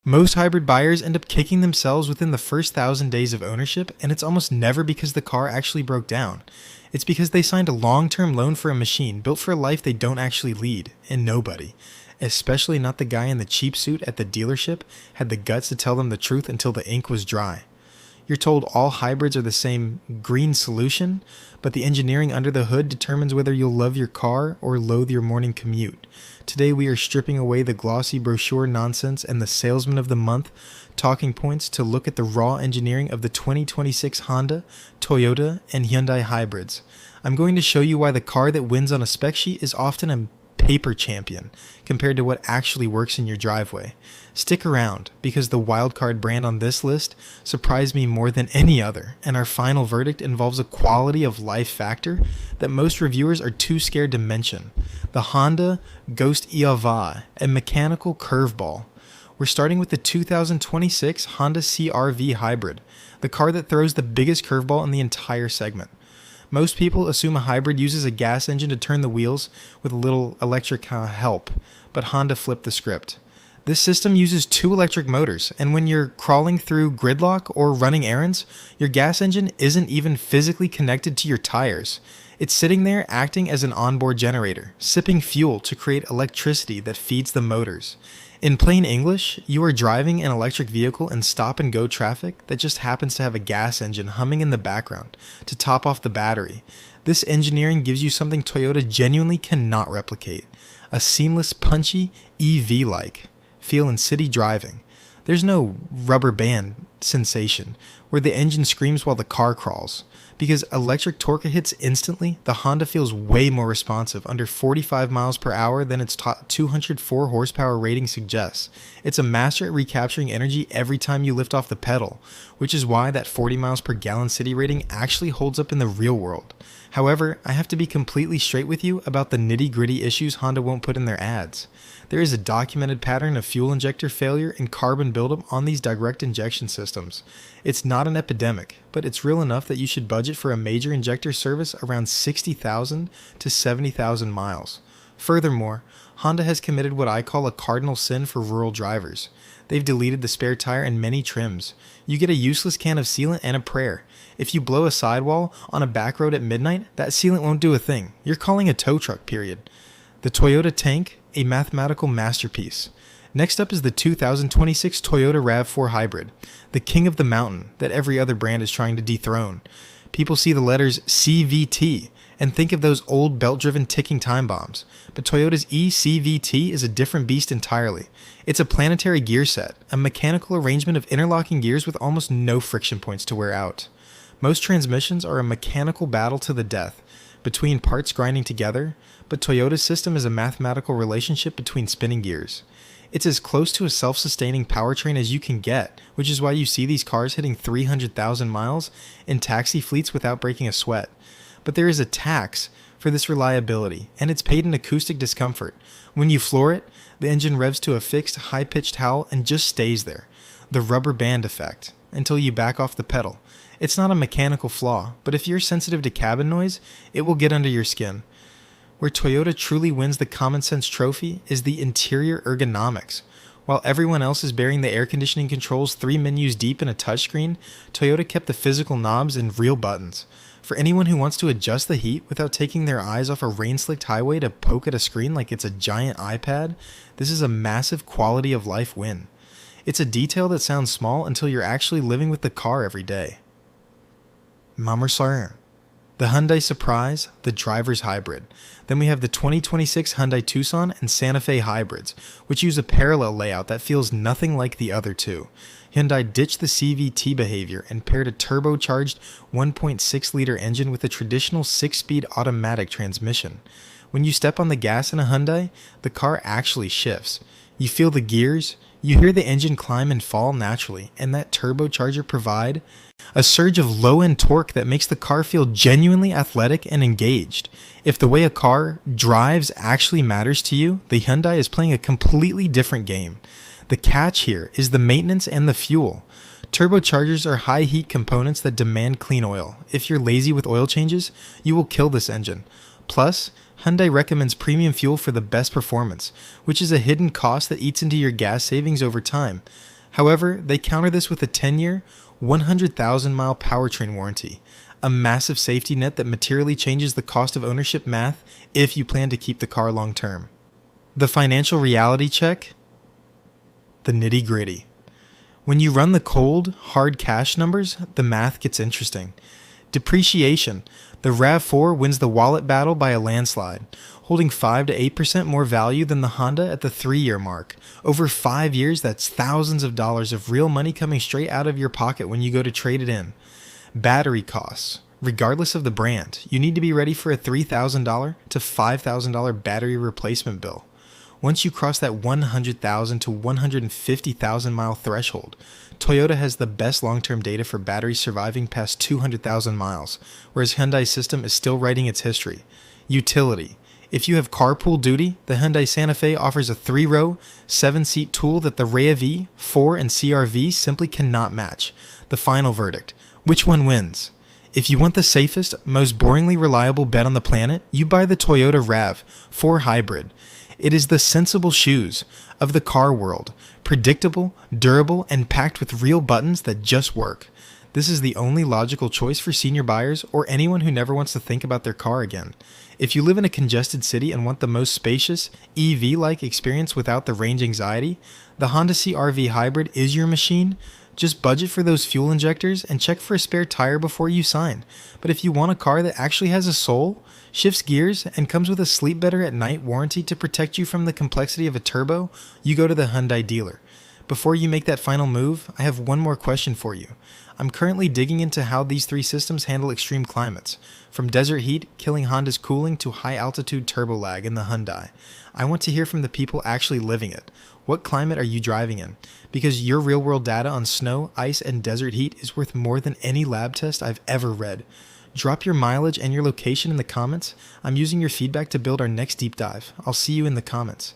Most hybrid buyers end up kicking themselves within the first 1,000 days of ownership, and it's almost never because the car actually broke down. It's because they signed a long-term loan for a machine built for a life they don't actually lead, and nobody, especially not the guy in the cheap suit at the dealership, had the guts to tell them the truth until the ink was dry. You're told all hybrids are the same green solution, but the engineering under the hood determines whether you'll love your car or loathe your morning commute. Today we are stripping away the glossy brochure nonsense and the salesman of the month talking points to look at the raw engineering of the 2026 Honda, Toyota, and Hyundai hybrids. I'm going to show you why the car that wins on a spec sheet is often a paper champion compared to what actually works in your driveway. Stick around, because the Wildcard brand on this list surprised me more than any other, and our final verdict involves a quality of life factor that most reviewers are too scared to mention: the Honda Ghost EV, a mechanical curveball. We're starting with the 2026 Honda CR-V Hybrid, the car that throws the biggest curveball in the entire segment. Most people assume a hybrid uses a gas engine to turn the wheels with a little electric help, but Honda flipped the script. This system uses 2 electric motors, and when you're crawling through gridlock or running errands, your gas engine isn't even physically connected to your tires. It's sitting there acting as an onboard generator, sipping fuel to create electricity that feeds the motors. In plain English, you are driving an electric vehicle in stop-and-go traffic that just happens to have a gas engine humming in the background to top off the battery. This engineering gives you something Toyota genuinely cannot replicate: a seamless, punchy, EV-like feel in city driving. There's no rubber band sensation where the engine screams while the car crawls. Because electric torque hits instantly, the Honda feels way more responsive, under 45 miles per hour than its 204 horsepower rating suggests. It's a master at recapturing energy every time you lift off the pedal, which is why that 40 miles per gallon city rating actually holds up in the real world. However, I have to be completely straight with you about the nitty-gritty issues Honda won't put in their ads. There is a documented pattern of fuel injector failure and carbon buildup on these direct injection systems. It's not an epidemic, but it's real enough that you should budget for a major injector service around 60,000 to 70,000 miles. Furthermore, Honda has committed what I call a cardinal sin for rural drivers. They've deleted the spare tire in many trims. You get a useless can of sealant and a prayer. If you blow a sidewall on a back road at midnight, that sealant won't do a thing. You're calling a tow truck, period. The Toyota Tank, a mathematical masterpiece. Next up is the 2026 Toyota RAV4 Hybrid, the king of the mountain that every other brand is trying to dethrone. People see the letters CVT and think of those old belt-driven ticking time bombs, but Toyota's eCVT is a different beast entirely. It's a planetary gear set, a mechanical arrangement of interlocking gears with almost no friction points to wear out. Most transmissions are a mechanical battle to the death, between parts grinding together, but Toyota's system is a mathematical relationship between spinning gears. It's as close to a self-sustaining powertrain as you can get, which is why you see these cars hitting 300,000 miles in taxi fleets without breaking a sweat. But there is a tax for this reliability, and it's paid in acoustic discomfort. When you floor it, the engine revs to a fixed, high-pitched howl and just stays there. The rubber band effect, until you back off the pedal. It's not a mechanical flaw, but if you're sensitive to cabin noise, it will get under your skin. Where Toyota truly wins the common sense trophy is the interior ergonomics. While everyone else is burying the air conditioning controls 3 menus deep in a touchscreen, Toyota kept the physical knobs in real buttons. For anyone who wants to adjust the heat without taking their eyes off a rain-slicked highway to poke at a screen like it's a giant iPad, this is a massive quality of life win. It's a detail that sounds small until you're actually living with the car every day. The Hyundai Surprise, the driver's hybrid. Then we have the 2026 Hyundai Tucson and Santa Fe hybrids, which use a parallel layout that feels nothing like the other two. Hyundai ditched the CVT behavior and paired a turbocharged 1.6-liter engine with a traditional 6-speed automatic transmission. When you step on the gas in a Hyundai, the car actually shifts. You feel the gears, you hear the engine climb and fall naturally, and that turbocharger provide a surge of low-end torque that makes the car feel genuinely athletic and engaged. If the way a car drives actually matters to you, the Hyundai is playing a completely different game. The catch here is the maintenance and the fuel. Turbochargers are high-heat components that demand clean oil. If you're lazy with oil changes, you will kill this engine. Plus, Hyundai recommends premium fuel for the best performance, which is a hidden cost that eats into your gas savings over time. However, they counter this with a 10-year, 100,000-mile powertrain warranty, a massive safety net that materially changes the cost of ownership math if you plan to keep the car long term. The financial reality check, the nitty-gritty. When you run the cold, hard cash numbers, the math gets interesting. Depreciation. The RAV4 wins the wallet battle by a landslide, holding 5 to 8% more value than the Honda at the 3-year mark. Over 5 years, that's thousands of dollars of real money coming straight out of your pocket when you go to trade it in. Battery costs. Regardless of the brand, you need to be ready for a $3,000 to $5,000 battery replacement bill. Once you cross that 100,000 to 150,000 mile threshold, Toyota has the best long-term data for batteries surviving past 200,000 miles, whereas Hyundai's system is still writing its history. Utility. If you have carpool duty, the Hyundai Santa Fe offers a 3-row, 7-seat tool that the RAV4 and CR-V simply cannot match. The final verdict. Which one wins? If you want the safest, most boringly reliable bet on the planet, you buy the Toyota RAV4 Hybrid. It is the sensible shoes of the car world, predictable, durable, and packed with real buttons that just work. This is the only logical choice for senior buyers or anyone who never wants to think about their car again. If you live in a congested city and want the most spacious, EV-like experience without the range anxiety, the Honda CR-V Hybrid is your machine. Just budget for those fuel injectors and check for a spare tire before you sign. But if you want a car that actually has a soul, shifts gears, and comes with a sleep better at night warranty to protect you from the complexity of a turbo, you go to the Hyundai dealer. Before you make that final move, I have one more question for you. I'm currently digging into how these 3 systems handle extreme climates, from desert heat killing Honda's cooling to high altitude turbo lag in the Hyundai. I want to hear from the people actually living it. What climate are you driving in? Because your real-world data on snow, ice, and desert heat is worth more than any lab test I've ever read. Drop your mileage and your location in the comments. I'm using your feedback to build our next deep dive. I'll see you in the comments.